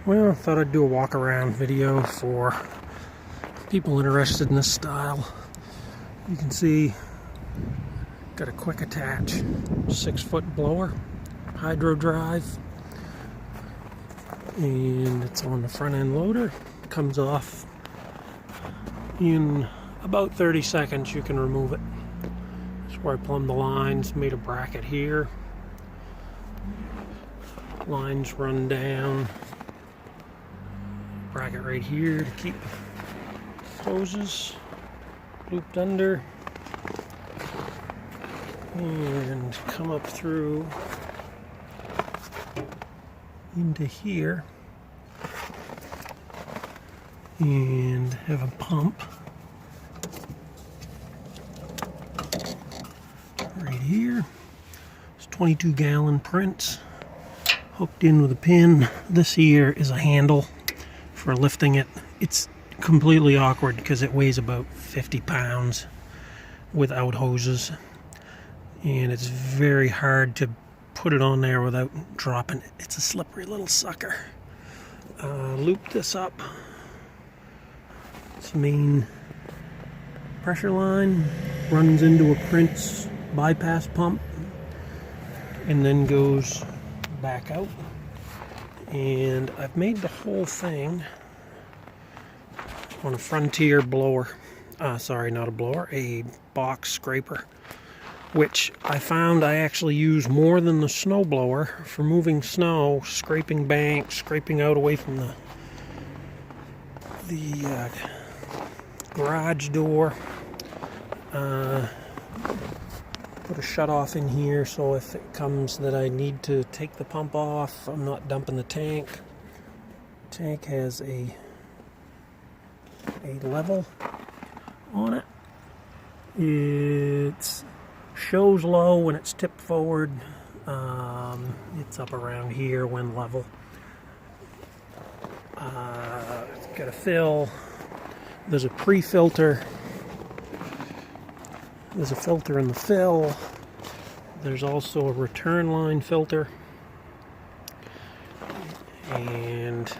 Well, I thought I'd do a walk around video for people interested in this style. You can see, got a quick attach 6-foot blower, hydro drive, and it's on the front end loader. It comes off in about 30 seconds. You can remove it. That's where I plumbed the lines, made a bracket here. Lines run down. Bracket right here to keep hoses looped under, and come up through into here and have a pump right here. It's 22-gallon Prince hooked in with a pin. This here is a handle for lifting it. It's completely awkward because it weighs about 50 pounds without hoses, and it's very hard to put it on there without dropping it. It's a slippery little sucker. Loop this up. Its main pressure line runs into a Prince bypass pump and then goes back out. And I've made the whole thing on a Frontier blower. Sorry, not a blower, a box scraper, which I found I actually use more than the snowblower for moving snow, scraping banks, scraping out away from the garage door. Put a shut-off in here so if it comes that I need to take the pump off, I'm not dumping the tank. The tank has a level on it. It shows low when it's tipped forward. It's up around here when level. It's got a fill. There's a pre-filter. There's a filter in the fill. There's also a return line filter. And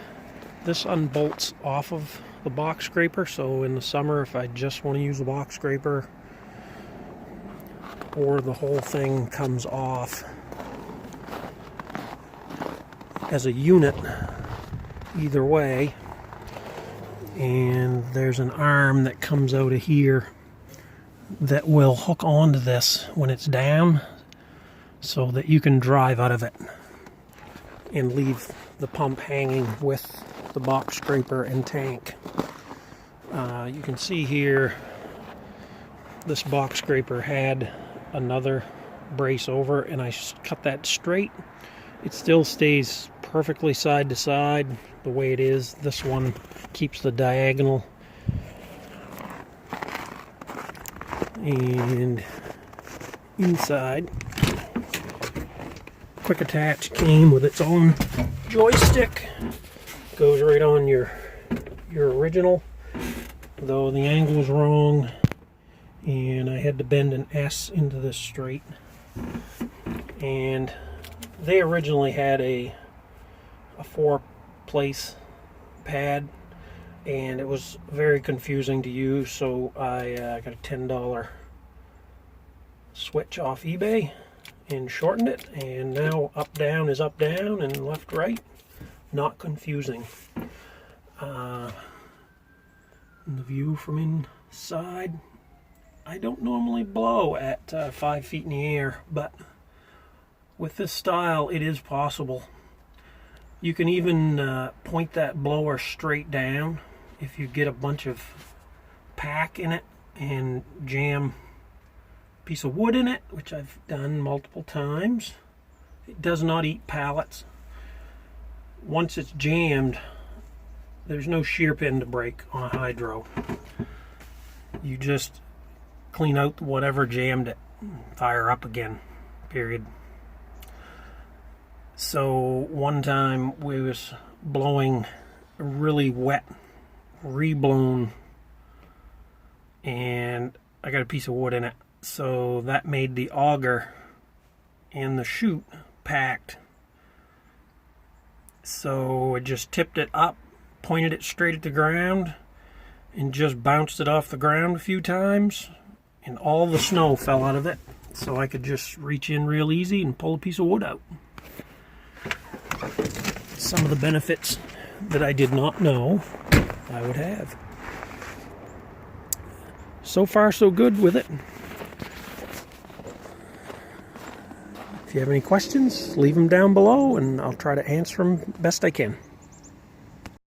this unbolts off of the box scraper, so in the summer if I just want to use the box scraper, or the whole thing comes off as a unit, either way. And there's an arm that comes out of here that will hook onto this when it's down so that you can drive out of it and leave the pump hanging with the box scraper and tank. You can see here this box scraper had another brace over, and I cut that straight. It still stays perfectly side to side the way it is. This one keeps the diagonal. And inside, quick attach came with its own joystick. Goes right on your original, though the angle was wrong and I had to bend an S into this straight. And they originally had a 4-place pad, and it was very confusing to use, so I got a $10 switch off eBay and shortened it, and now up down is up down and left right. Not confusing. The view from inside, I don't normally blow at 5 feet in the air, but with this style it is possible. You can even point that blower straight down if you get a bunch of pack in it and jam a piece of wood in it, which I've done multiple times. It does not eat pallets. Once it's jammed, there's no shear pin to break on a hydro. You just clean out whatever jammed it, fire up again, period. So one time we was blowing really wet, reblown, and I got a piece of wood in it, so that made the auger and the chute packed. So I just tipped it up, pointed it straight at the ground, and just bounced it off the ground a few times, and all the snow fell out of it. So I could just reach in real easy and pull a piece of wood out. Some of the benefits that I did not know I would have. So far, so good with it. If you have any questions, leave them down below and I'll try to answer them best I can.